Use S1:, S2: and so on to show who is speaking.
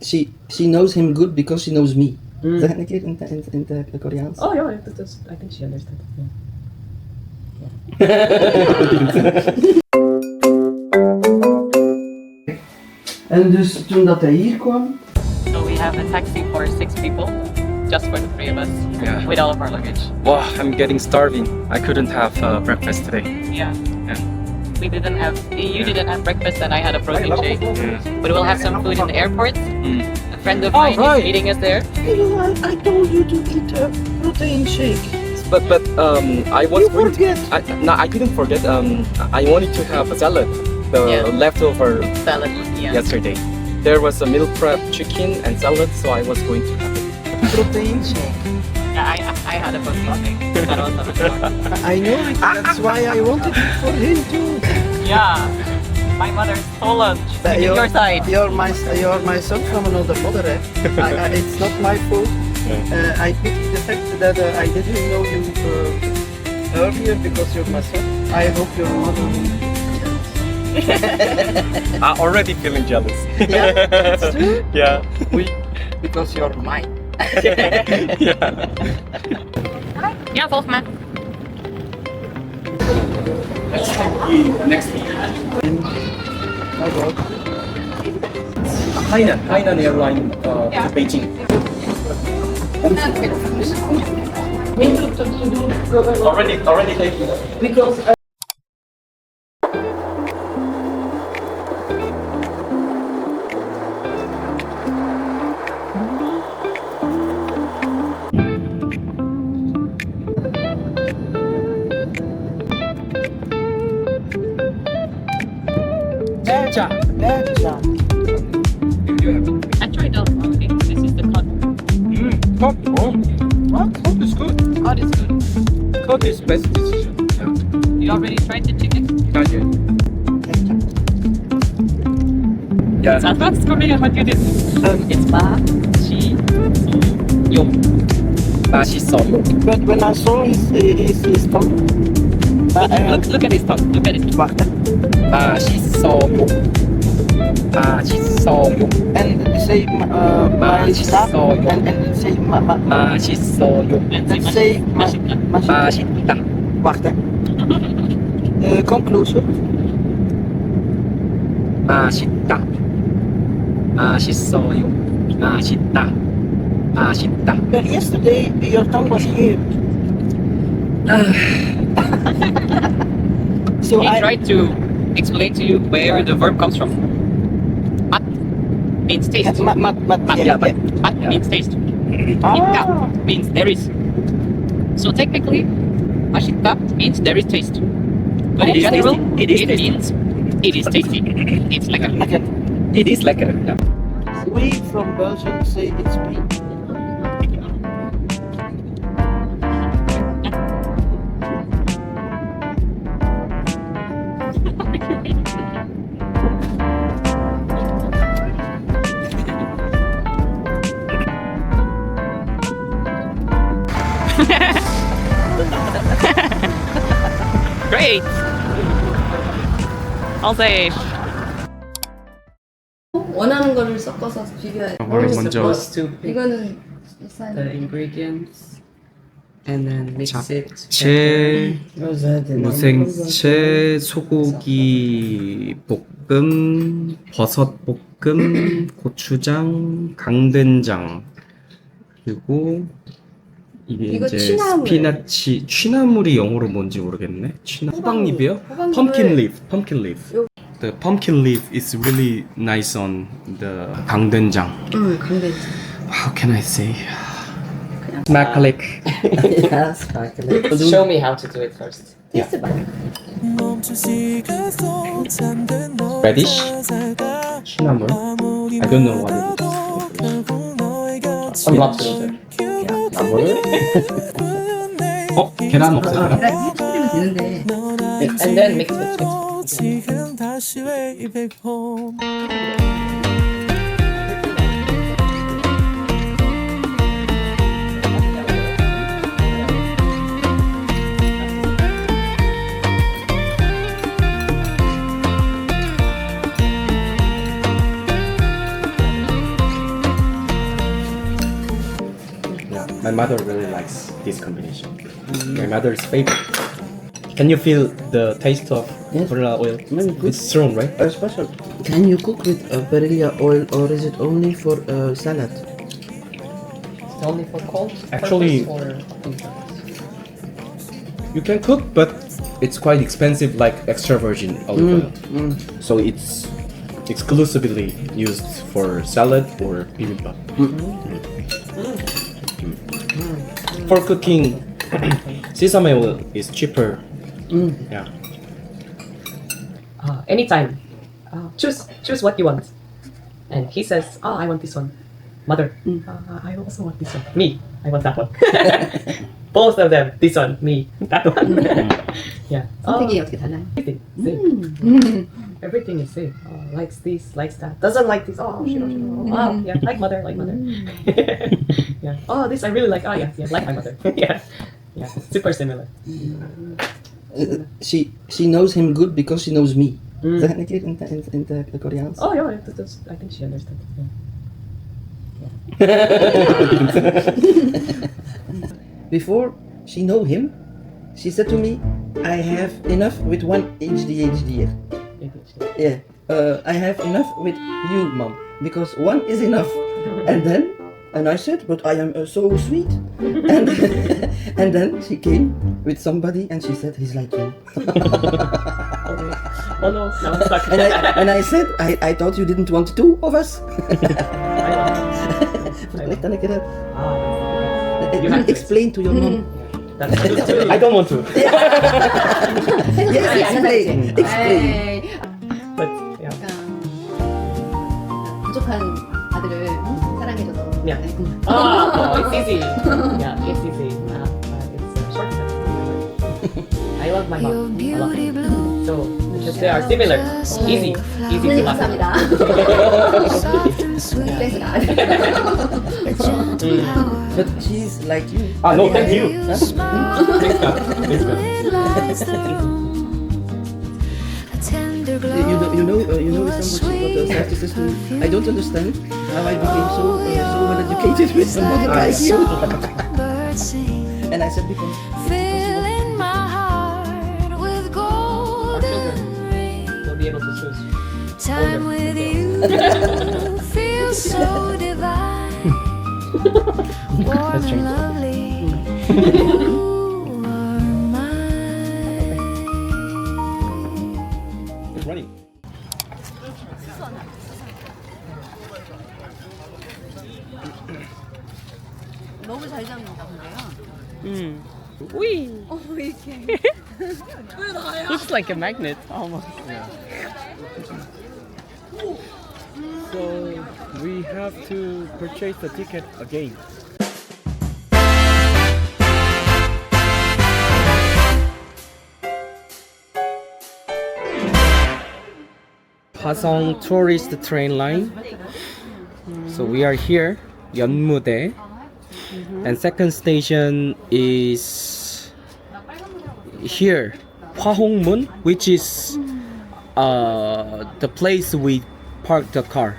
S1: she knows him good because she knows me. Zeg het een keer in het Koreaans?
S2: Oh ja, I think she understood.
S1: En dus toen dat hij hier kwam...
S2: So we have a taxi for 6 people, just for the 3 of us, with all of our luggage.
S3: Wow, I'm getting starving. I couldn't have breakfast today.
S2: Yeah. You didn't have breakfast and I had a protein shake. But we'll have some food in the airport. A friend of mine is meeting us there.
S1: I told you to eat a protein shake.
S3: But I was
S1: You
S3: going
S1: forget.
S3: No, I didn't forget. I wanted to have a salad, the leftover
S2: Salad,
S3: yesterday. There was a meal prep chicken and salad, so I was going to have it.
S1: Protein shake.
S2: Yeah, I had a protein shake. That was not
S1: I know it. That's why I wanted it for him too.
S2: Yeah. My mother stole us. She's your side.
S1: You're my son from another mother. It's not my fault. I pity the fact that I didn't know you earlier because you're my son. I hope your mother will.
S3: I'm already feeling jealous.
S1: Yeah, that's true.
S3: Yeah.
S1: Because you're mine.
S2: Ja, volg me.
S3: Next week. Hainan airline to Beijing. Already taking.
S1: Because
S2: I tried out one thing. This is the cod.
S3: Cod. What? Cod is good.
S2: Cod is good.
S3: Cod is best decision.
S2: You already tried the chicken?
S3: Not yet. Yeah.
S2: Sounds fast for me, but you didn't. It's ba, chi, yo.
S3: 맛있어요.
S1: but when I saw his tongue,
S2: Look at his tongue. Look at it.
S3: 맛있어요. 맛있어요.
S1: and say my stuff and say
S3: 맛있어요.
S1: and say
S3: 맛있다.
S1: wacht hè. Conclusion.
S3: 맛있다. 맛있어요. 맛있다. 맛있다.
S1: But yesterday your tongue was here. So
S2: He
S1: I
S2: tried to explain to you where the verb comes from. Mat means taste.
S1: mat
S3: Yeah, but
S2: Mat means taste.
S1: Ah.
S2: Itta means there is. So technically, mashita means there is taste. But in general, it means it is tasty. It's like a.
S3: it is lekker. Yeah.
S1: We from Belgium say it's me.
S2: Great. I'll say.
S4: 원하는 거를 섞어서 비벼야 돼.
S3: 먼저
S4: 이거는
S2: The ingredients and then mix it.
S3: 채, 무생채, 소고기 볶음, 버섯 볶음, 고추장, 강된장, 그리고 이게
S4: 이거
S3: 이제
S4: 취나물.
S3: 스피나치, 취나물이 영어로 뭔지 모르겠네. 호박잎이요? Pumpkin leaf. The pumpkin leaf is really nice on the 강된장.
S4: 강된장.
S3: How can I say? Smacklick.
S2: Show me how to do it first.
S4: 테이스트 봐.
S3: Radish. 취나물. I don't know what it is.
S2: I'm not sure.
S3: 나물. 계란 없어요?
S4: 계란 뿌리면 되는데.
S2: And then mix it.
S3: My mother really likes this combination. My mother's favorite. Can you feel the taste of
S1: Yes.
S3: perilla oil?
S1: Very good.
S3: It's strong, right?
S1: Special. Can you cook with perilla oil or is it only for salad?
S2: It's only for cold
S3: Actually-
S2: purpose or
S3: You can cook, but it's quite expensive, like extra virgin olive oil. So it's exclusively used for salad or bibimbap. For cooking, sesame oil is cheaper. Yeah.
S2: anytime. Choose what you want. And he says, "Oh, I want this one." Mother, I also want this one. Me, I want that one. Both of them. This one, me, that one. Yeah.
S4: 선택이 어떻게 달라요?
S2: Everything. Same. Everything is same. Likes this, likes that. Doesn't like this. Oh, she don't. Oh, yeah. Like mother, like mother. Yeah. Oh, this I really like. Oh, yeah, yeah. Like my mother. Yeah. Yeah. Super similar.
S1: She knows him good because she knows me. Zeg het een keer in het Koreaans?
S2: Oh, yeah. I think she understands. Yeah.
S1: Before she know him, she said to me, I have enough with one HDHD. Yeah, I have enough with you, mom, because one is enough. And I said, but I am so sweet. And and then she came with somebody and she said, he's like you.
S2: Oh no, now I'm stuck.
S1: And I said, I thought you didn't want two of us.
S2: I
S1: Dan ik het.
S2: You have to
S1: Explain to your mom.
S2: That's good too.
S3: I don't want to.
S1: Yes, explain. Explain.
S2: But yeah.
S4: 부족한 아들을 사랑해줘서.
S2: Yeah. Oh, it's easy. Yeah, it's easy. It's a shortcut. I love my mom a lot. So because they are similar, easy to
S4: 선생님
S2: love.
S4: 감사합니다. 스트레스가
S1: But she's like you.
S3: No, thank you.
S2: Thanks God. Thanks God.
S1: You know somebody got a status system. I don't understand how I became so well educated with somebody like you. And I said because
S5: Filling my heart with
S2: Our
S5: golden
S2: children will be able to choose.
S5: time with you. Feels so divine, warm and lovely. You are mine.
S3: It's running.
S4: 너무 잘 잡는다 근데요.
S2: Looks like a magnet almost.
S3: So we have to purchase the ticket again. Pasong tourist train line. So we are here, Yeonmudae, and second station is here, Hwahongmun, which is the place we parked the car.